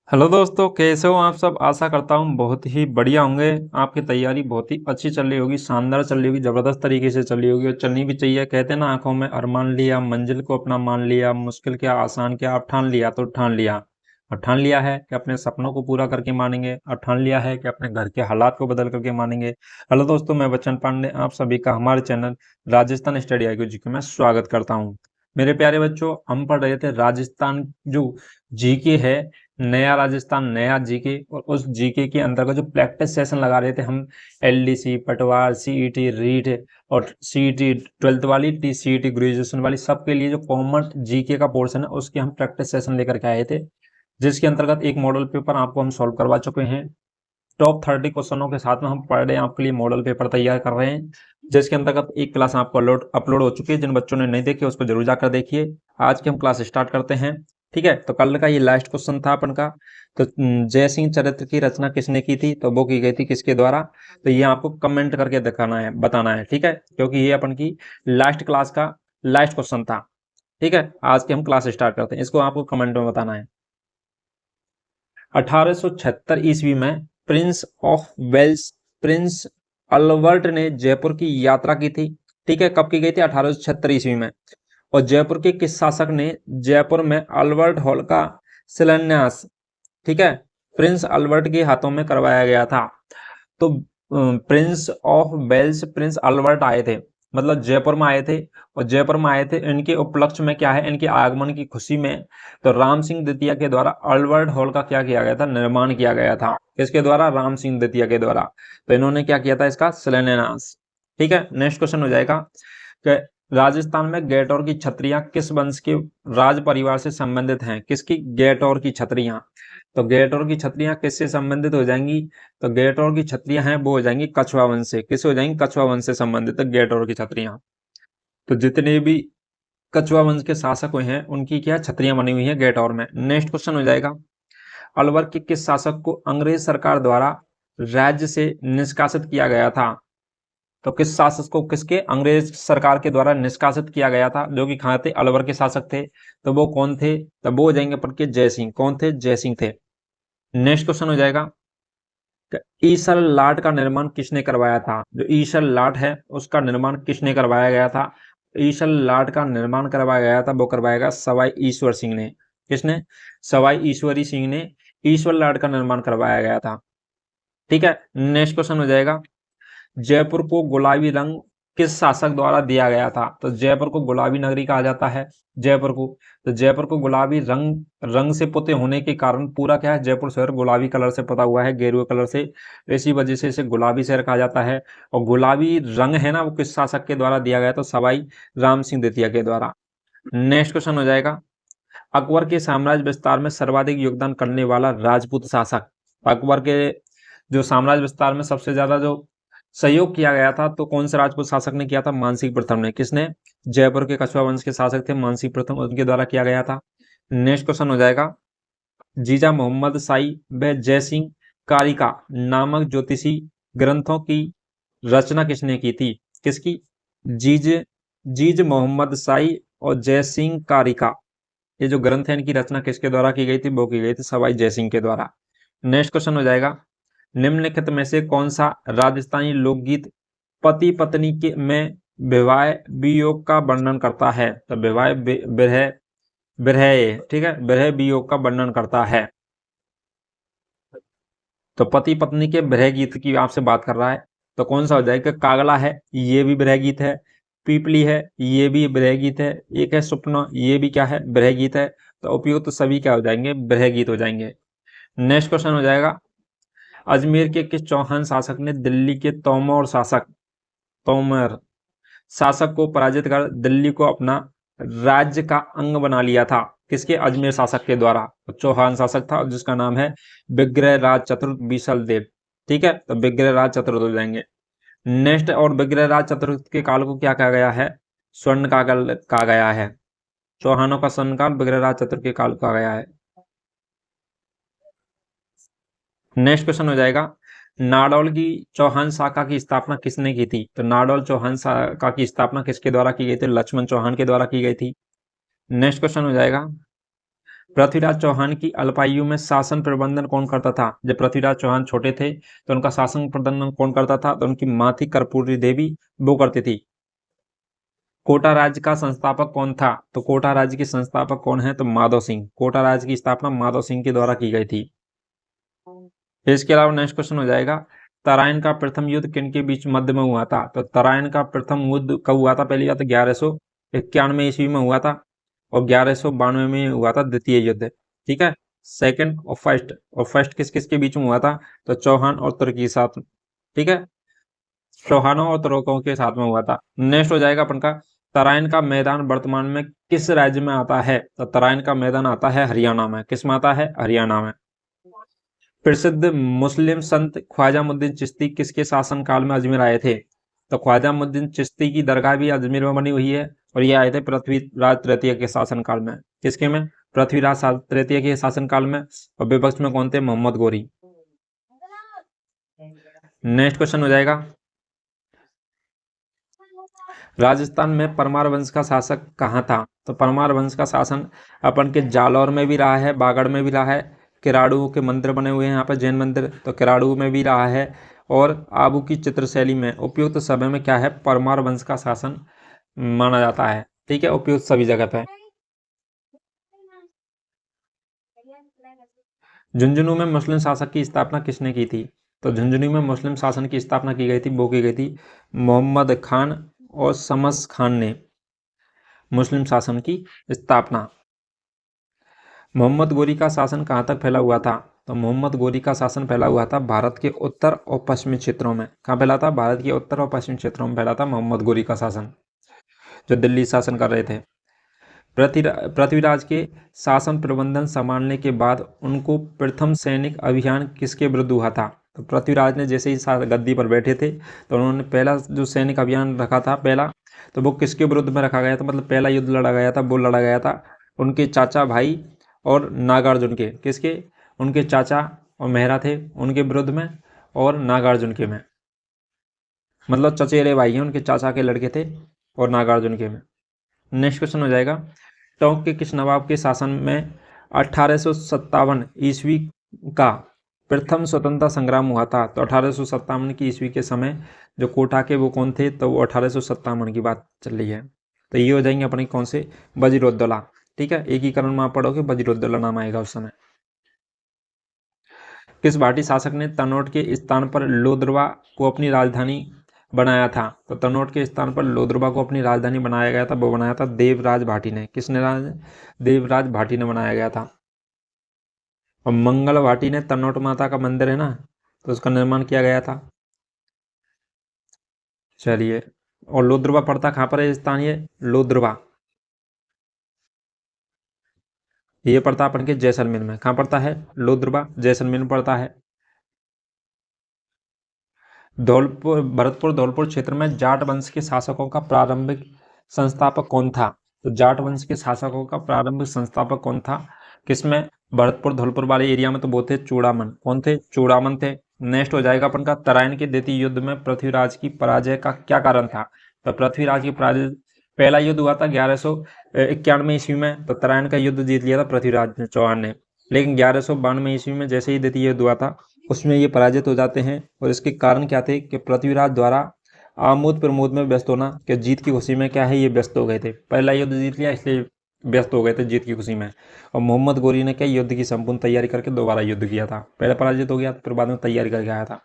Hello दोस्तों, कैसे हो आप सब। आशा करता हूँ बहुत ही बढ़िया होंगे। आपकी तैयारी बहुत ही अच्छी चल रही होगी, शानदार चल रही होगी, जबरदस्त तरीके से चल रही होगी और चलनी भी चाहिए। कहते हैं ना, आंखों में अरमान लिया, मंजिल को अपना मान लिया, मुश्किल क्या आसान क्या, अब ठान लिया तो ठान लिया। और ठान लिया है कि अपने सपनों को पूरा करके मानेंगे, और ठान लिया है कि अपने घर के हालात को बदल करके मानेंगे। हेलो दोस्तों, मैं बच्चन पांडे आप सभी का हमारे चैनल राजस्थान स्टडी आई जी में स्वागत करता हूँ। मेरे प्यारे बच्चों, हम पढ़ रहे थे राजस्थान जो जीके है, नया राजस्थान नया जीके, और उस जीके के अंतर्गत जो प्रैक्टिस सेशन लगा रहे थे हम, एलडीसी, पटवार, सीईटी, रीट और सीईटी 12th वाली, टी सीईटी ग्रेजुएशन वाली, सबके लिए जो कॉमन जीके का पोर्शन है उसके हम प्रैक्टिस सेशन लेकर के आए थे, जिसके अंतर्गत एक मॉडल पेपर आपको हम सॉल्व करवा चुके हैं। टॉप 30 क्वेश्चनों के साथ में हम पर डे आपके लिए मॉडल पेपर तैयार कर रहे हैं, जिसके अंतर्गत एक क्लास आपको अपलोड हो चुकी है। जिन बच्चों ने नहीं देखी उसको जरूर जाकर देखिए। आज की हम क्लास स्टार्ट करते हैं। ठीक है, तो कल का ये लास्ट क्वेश्चन था अपन का। तो जय सिंह चरित्र की रचना किसने की थी, तो वो की गई थी किसके द्वारा। तो ये आपको कमेंट करके दिखाना है, बताना है। ठीक है, क्योंकि ये अपन की लास्ट क्लास का लास्ट क्वेश्चन था। ठीक है, आज की हम क्लास स्टार्ट करते हैं, इसको आपको कमेंट में बताना है। 1876 ईस्वी में Prince of Wales, Prince Albert ने जयपुर की यात्रा की थी। ठीक है, कब की गई थी? 1876 ईस्वी में। और जयपुर के किस शासक ने जयपुर में अल्बर्ट हॉल का शिलान्यास, ठीक है, प्रिंस अल्बर्ट के हाथों में करवाया गया था? तो Prince of Wales, Prince Albert आए थे, मतलब जयपुर में आए थे। और जयपुर में आए थे इनके उपलक्ष्य में, क्या है, इनके आगमन की खुशी में। तो राम सिंह द्वितीय के द्वारा अल्बर्ट हॉल का क्या किया गया था? निर्माण किया गया था। किसके द्वारा? राम सिंह द्वितीय के द्वारा। तो इन्होंने क्या किया था? इसका शिलान्यास। ठीक है, नेक्स्ट क्वेश्चन हो जाएगा कि राजस्थान में गैटोर की छतरियां किस वंश के राज परिवार से संबंधित हैं? किसकी? गैटोर की छतरियां। तो गैटोर की छतरियां किससे संबंधित हो जाएंगी? तो गैटोर की छतरियां हैं वो हो जाएंगी कछुआ वंश से। किससे हो जाएंगी? कछुआ वंश से संबंधित है गैटोर की छतरियां। तो जितने भी कछुआ वंश के शासक हुए हैं उनकी क्या छतरियां बनी हुई हैं गैटोर में। नेक्स्ट क्वेश्चन हो जाएगा, अलवर के किस शासक को अंग्रेज सरकार द्वारा राज्य से निष्कासित किया गया था? तो किस शासक को, किसके? अंग्रेज सरकार के द्वारा निष्कासित किया गया था, जो कि कहाँ थे? अलवर के शासक थे। तो वो कौन थे? तो वो हो जाएंगे अपन के जय सिंह। कौन थे? जय सिंह थे। नेक्स्ट क्वेश्चन हो जाएगा, ईसर लाट का निर्माण किसने करवाया था? जो ईसर लाट है उसका निर्माण किसने करवाया गया था? ईसर लाट का निर्माण करवाया गया था, वो करवाया गया सवाई ईश्वर सिंह ने। किसने? सवाई ईश्वरी सिंह ने ईश्वर लाट का निर्माण करवाया गया था। ठीक है, नेक्स्ट क्वेश्चन हो जाएगा, जयपुर को गुलाबी रंग किस शासक द्वारा दिया गया था? तो जयपुर को गुलाबी नगरी कहा जाता है जयपुर को। तो जयपुर को गुलाबी रंग रंग से पुते होने के कारण पूरा क्या है, जयपुर शहर गुलाबी कलर से पुता हुआ है, गेरुए कलर से। इसी वजह से इसे गुलाबी शहर कहा जाता है। और गुलाबी रंग है ना, वो किस शासक के द्वारा दिया गया? तो सवाई राम सिंह द्वितीय के द्वारा। नेक्स्ट क्वेश्चन हो जाएगा, अकबर के साम्राज्य विस्तार में सर्वाधिक योगदान करने वाला राजपूत शासक। अकबर के जो साम्राज्य विस्तार में सबसे ज्यादा जो सहयोग किया गया था, तो कौन से राजपूत शासक ने किया था? मानसिंह प्रथम ने। किसने? जयपुर के कछुआ वंश के शासक थे मानसिंह प्रथम, उनके द्वारा किया गया था। नेक्स्ट क्वेश्चन हो जाएगा, जीजा मोहम्मद शाही व जयसिंह कारिका नामक ज्योतिषी ग्रंथों की रचना किसने की थी? किसकी? जीज जीज मोहम्मद शाही और जयसिंह कारिका, ये जो ग्रंथ है इनकी रचना किसके द्वारा की गई थी? वो की गई थी सवाई जयसिंह के द्वारा। नेक्स्ट क्वेश्चन हो जाएगा, निम्नलिखित में से कौन सा राजस्थानी लोकगीत पति पत्नी के में विवाह वियोग का वर्णन करता है? तो विवाह विरह विरह, ठीक है, विरह वियोग का वर्णन करता है। तो पति पत्नी के विरह गीत की आपसे बात कर रहा है, तो कौन सा हो जाएगा? कागला है, ये भी विरह गीत है। पीपली है, ये भी विरह गीत है। एक है सुपना, ये भी क्या है? विरह गीत है। तो उपयुक्त तो सभी क्या हो जाएंगे? विरह गीत हो जाएंगे। नेक्स्ट क्वेश्चन हो जाएगा, अजमेर के किस चौहान शासक ने दिल्ली के तोमर शासक को पराजित कर दिल्ली को अपना राज्य का अंग बना लिया था? किसके? अजमेर शासक के द्वारा। चौहान शासक था जिसका नाम है विग्रह राज चतुर्थ बीसल देव। ठीक है, तो विग्रह राज चतुर्थ हो जाएंगे। नेक्स्ट, और विग्रह राज चतुर्थ के काल को क्या कहा गया है? स्वर्ण काल कहा गया है। चौहानों का स्वर्ण काल विग्रह राज चतुर्थ के काल कहा गया है। नेक्स्ट क्वेश्चन हो जाएगा, नाडौल की चौहान शाखा की स्थापना किसने की थी? तो नाडौल चौहान शाखा की स्थापना किसके द्वारा की गई थी? लक्ष्मण चौहान के द्वारा की गई थी। नेक्स्ट क्वेश्चन हो जाएगा, पृथ्वीराज चौहान की अल्पायु में शासन प्रबंधन कौन करता था? जब पृथ्वीराज चौहान छोटे थे तो उनका शासन प्रबंधन कौन करता था? तो उनकी माँ थी कर्पूरी देवी, वो करती थी। कोटा राज्य का संस्थापक कौन था? तो कोटा राज्य के संस्थापक कौन है? तो माधव सिंह। कोटा राज्य की स्थापना माधव सिंह के द्वारा की गई थी। इसके अलावा नेक्स्ट क्वेश्चन हो जाएगा, तराइन का प्रथम युद्ध किन के बीच मध्य में हुआ था? तो तराइन का प्रथम युद्ध कब हुआ था? पहली बात 1191 ईस्वी में हुआ था, और 1192 में हुआ था द्वितीय युद्ध। ठीक है, सेकंड और फर्स्ट किस किस के बीच में हुआ था? तो चौहान और तुर्की के साथ। ठीक है, चौहानों और तुर्कों के साथ में हुआ था। नेक्स्ट हो जाएगा अपन का, तराइन का मैदान वर्तमान में किस राज्य में आता है? तो तराइन का मैदान आता है हरियाणा में। किस में आता है? हरियाणा में। प्रसिद्ध मुस्लिम संत ख्वाजामुद्दीन चिश्ती किसके शासनकाल में अजमेर आए थे? तो ख्वाजामुद्दीन चिश्ती की दरगाह भी अजमेर में बनी हुई है, और ये आए थे पृथ्वीराज तृतीय के शासनकाल में। किसके में? पृथ्वीराज तृतीय के शासनकाल में। और विपक्ष में कौन थे? मोहम्मद गोरी। नेक्स्ट क्वेश्चन हो जाएगा, राजस्थान में परमार वंश का शासक कहाँ था? तो परमार वंश का शासन अपन के जालौर में भी रहा है, बागड़ में भी रहा है, किराड़ू के मंदिर बने हुए हैं यहाँ पर जैन मंदिर, तो किराड़ू में भी रहा है, और आबू की चित्रशैली में। उपयुक्त समय में क्या है? परमार वंश का शासन माना जाता है। ठीक है, उपयुक्त सभी जगह पे। झुंझुनू में मुस्लिम शासक की स्थापना किसने की थी? तो झुंझुनू में मुस्लिम शासन की स्थापना की गई थी, वो की गई थी मोहम्मद खान और शमस खान ने मुस्लिम शासन की स्थापना। मोहम्मद गोरी का शासन कहाँ तक फैला हुआ था? तो मोहम्मद गोरी का शासन फैला हुआ था भारत के उत्तर और पश्चिमी क्षेत्रों में। कहाँ फैला था? भारत के उत्तर और पश्चिमी क्षेत्रों में फैला था मोहम्मद गोरी का शासन, जो दिल्ली शासन कर रहे थे। पृथ्वीराज के शासन प्रबंधन संभालने के बाद उनको प्रथम सैनिक अभियान किसके विरुद्ध हुआ था? तो पृथ्वीराज ने जैसे ही गद्दी पर बैठे थे तो उन्होंने पहला जो सैनिक अभियान रखा था पहला, तो वो किसके विरुद्ध में रखा गया था? मतलब पहला युद्ध लड़ा गया था, वो लड़ा गया था उनके चाचा भाई और नागार्जुन के। किसके? उनके चाचा और मेहरा थे उनके विरुद्ध में, और नागार्जुन के में। मतलब चचेरे भाई हैं, उनके चाचा के लड़के थे, और नागार्जुन के में। नेक्स्ट क्वेश्चन हो जाएगा, टोंक के किस नवाब के शासन में 1857 ईस्वी का प्रथम स्वतंत्रता संग्राम हुआ था? तो 1857 की ईस्वी के समय जो कोटा के वो कौन थे? तो वो 1857 की बात चल रही है। तो ये हो जाएंगे अपने कौन से? वजीरोद्दौला। ठीक है, एकीकरण में आप पढ़ोगे वजीरोद्दौला नाम आएगा उस समय। किस भाटी शासक ने तनोट के स्थान पर लोद्रवा को अपनी राजधानी बनाया था? तो तनोट के स्थान पर लोद्रवा को अपनी राजधानी बनाया गया था, वो बनाया था देवराज भाटी ने। किसने? देवराज भाटी ने बनाया गया था। और मंगल भाटी ने तनोट माता का मंदिर है ना, तो उसका निर्माण किया गया था। चलिए, और लोद्रवा पड़ता कहाँ पर है स्थान? ये लोद्रवा ये पड़ता अपन के जैसलमेर में। कहाँ पड़ता है? लोद्रवा जैसलमेर में पड़ता है। धौलपुर भरतपुर धौलपुर क्षेत्र में जाट वंश के शासकों का प्रारंभिक संस्थापक कौन था? तो जाट वंश के शासकों का प्रारंभिक संस्थापक कौन था? किसमें? भरतपुर धौलपुर वाले एरिया में तो वो थे चूड़ामन। कौन थे? चूड़ामन थे। नेक्स्ट हो जाएगा अपन का, तराइन के द्वितीय युद्ध में पृथ्वीराज की पराजय का क्या कारण था? तो पृथ्वीराज की पराजय, पहला युद्ध हुआ था 1191 ईस्वी में, तो तराइन का युद्ध जीत लिया था पृथ्वीराज चौहान ने। लेकिन 1192 ईस्वी में जैसे ही द्वितीय युद्ध हुआ था उसमें ये पराजित हो जाते हैं, और इसके कारण क्या थे? कि पृथ्वीराज द्वारा आमोद प्रमोद में व्यस्त होना, कि जीत की खुशी में क्या है ये व्यस्त हो गए थे। पहला युद्ध जीत लिया इसलिए व्यस्त हो गए थे जीत की खुशी में। और मोहम्मद गोरी ने क्या युद्ध की संपूर्ण तैयारी करके दोबारा युद्ध किया था। पहले पराजित हो गया फिर बाद में तैयारी करके आया था।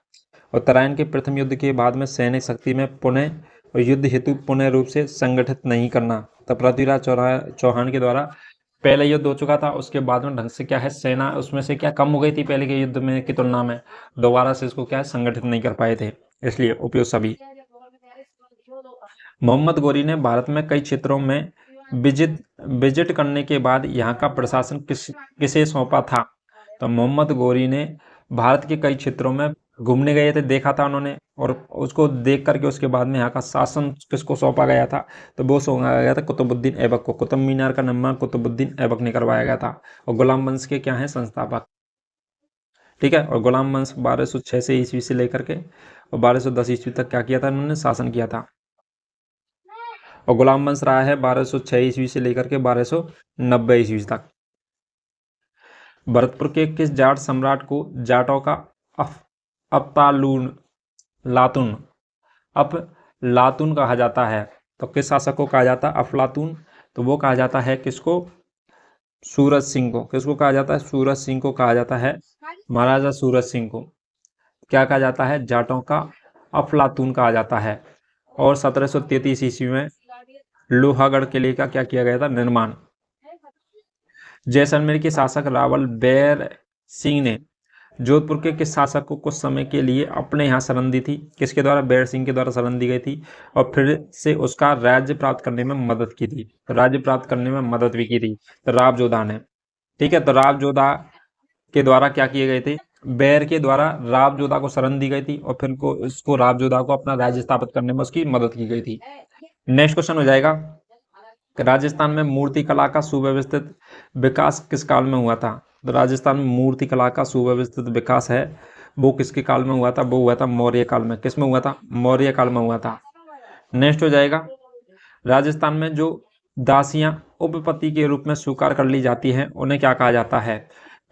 और तराइन के प्रथम युद्ध के बाद में सैनिक शक्ति में पुनः और युद्ध हेतु पुनः रूप से संगठित नहीं करना, तब पृथ्वीराज चौहान के द्वारा पहले युद्ध हो चुका था, उसके बाद में ढंग से क्या है सेना उसमें से क्या कम हो गई थी पहले के युद्ध में की तुलना में, दोबारा से इसको क्या है संगठित नहीं कर पाए थे, इसलिए उपयुक्त सभी। मोहम्मद गोरी ने भारत में कई क्षेत्रों में विजिट करने के बाद यहाँ का प्रशासन किसे सौंपा था? तो मोहम्मद गोरी ने भारत के कई क्षेत्रों में घूमने गए थे, देखा था उन्होंने, और उसको देख करके उसके बाद में यहाँ का शासन किसको सौंपा गया था? तो वो सौंपा गया था कुतुबुद्दीन ऐबक को। कुतुब मीनार का निर्माण कुतुबुद्दीन ऐबक ने करवाया गया था, और गुलाम वंश के क्या है संस्थापक। ठीक है, और गुलाम वंश 1206 से ईस्वी से लेकर के और 1210 ईस्वी तक क्या किया था? इन्होंने शासन किया था। और गुलाम वंश रहा है 1206 ईस्वी से लेकर के 1290 ईस्वी तक। भरतपुर के किस जाट सम्राट को जाटों का अफलातून लातून कहा जाता है? तो किस शासक को कहा जाता है अफलातून? तो वो कहा जाता है किसको? सूरज सिंह को। किसको कहा जाता है? सूरज सिंह को कहा जाता है। महाराजा सूरज सिंह को क्या कहा जाता है? जाटों का अफलातून कहा जाता है। और 1733 ईस्वी में लोहागढ़ किले का क्या किया गया था? निर्माण। जैसलमेर के शासक रावल बैर सिंह ने जोधपुर के किस शासक को कुछ समय के लिए अपने यहाँ शरण दी थी? किसके द्वारा? बैर सिंह के द्वारा शरण दी गई थी और फिर से उसका राज्य प्राप्त करने में मदद की थी। तो राज्य प्राप्त करने में मदद भी की थी तो रावजोधा ने। ठीक है, तो रावजोधा के द्वारा क्या किए गए थे? बैर के द्वारा रावजोधा को शरण दी गई थी और फिर उसको रावजोधा को अपना राज्य स्थापित करने में उसकी मदद की गई थी। नेक्स्ट क्वेश्चन हो जाएगा, राजस्थान में मूर्ति कला का सुव्यवस्थित विकास किस काल में हुआ था? तो राजस्थान में मूर्ति कला का सुव्यवस्थित विकास है वो किसके काल में हुआ था? वो हुआ था मौर्य काल में। किस में हुआ था? मौर्य काल में हुआ था। नेक्स्ट हो जाएगा, राजस्थान में जो दासियां उपपति के रूप में स्वीकार कर ली जाती हैं उन्हें क्या कहा जाता है?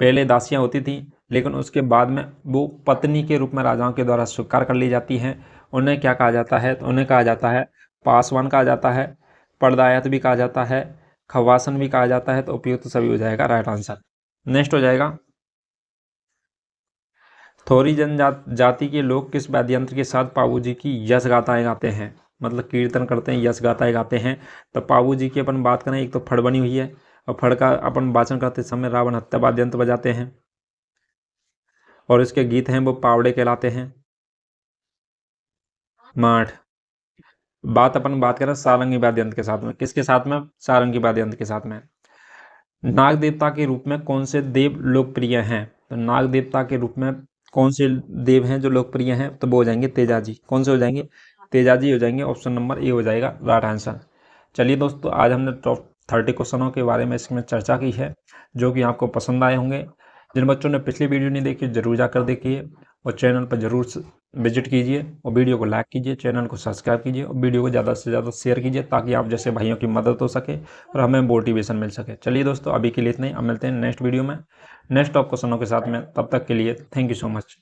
पहले दासियां होती थी लेकिन उसके बाद में वो पत्नी के रूप में राजाओं के द्वारा स्वीकार कर ली जाती हैं, उन्हें क्या कहा जाता है? तो उन्हें कहा जाता है पासवान कहा जाता है, पर्दायत भी कहा जाता है, खवासन भी कहा जाता है। तो उपयुक्त तो सभी हो जाएगा राइट आंसर। नेक्स्ट हो जाएगा, थोरी जनजाति के लोग किस वाद्य यंत्र के साथ पाबू जी की यश गाथाएं गाते हैं? मतलब कीर्तन करते हैं, यश गाथाएं गाते हैं। तो पाबू जी की अपन बात करें, एक तो फड़ बनी हुई है और फड़ का अपन वाचन करते समय रावण हत्या वाद्य यंत्र बजाते हैं और इसके गीत हैं वो पावड़े कहलाते हैं। माठ। बात करें सारंगी वाद्य यंत्र के साथ में, किसके साथ में? सारंगी वाद्य यंत्र के साथ में। नाग देवता के रूप में कौन से देव लोकप्रिय हैं? तो नाग देवता के रूप में कौन से देव हैं जो लोकप्रिय हैं? तो वो हो जाएंगे तेजाजी। कौन से हो जाएंगे? तेजाजी हो जाएंगे। ऑप्शन नंबर ए हो जाएगा राइट आंसर। चलिए दोस्तों, आज हमने टॉप 30 क्वेश्चनों के बारे में इसमें चर्चा की है जो कि आपको पसंद आए होंगे। जिन बच्चों ने पिछली वीडियो नहीं देखी जरूर जाकर देखिए और चैनल पर जरूर विजिट कीजिए और वीडियो को लाइक कीजिए, चैनल को सब्सक्राइब कीजिए और वीडियो को ज़्यादा से ज़्यादा शेयर कीजिए ताकि आप जैसे भाइयों की मदद हो सके और हमें मोटिवेशन मिल सके। चलिए दोस्तों, अभी के लिए इतना ही। अब मिलते हैं नेक्स्ट वीडियो में नेक्स्ट टॉप क्वेश्चनों के साथ में। तब तक के लिए थैंक यू सो मच।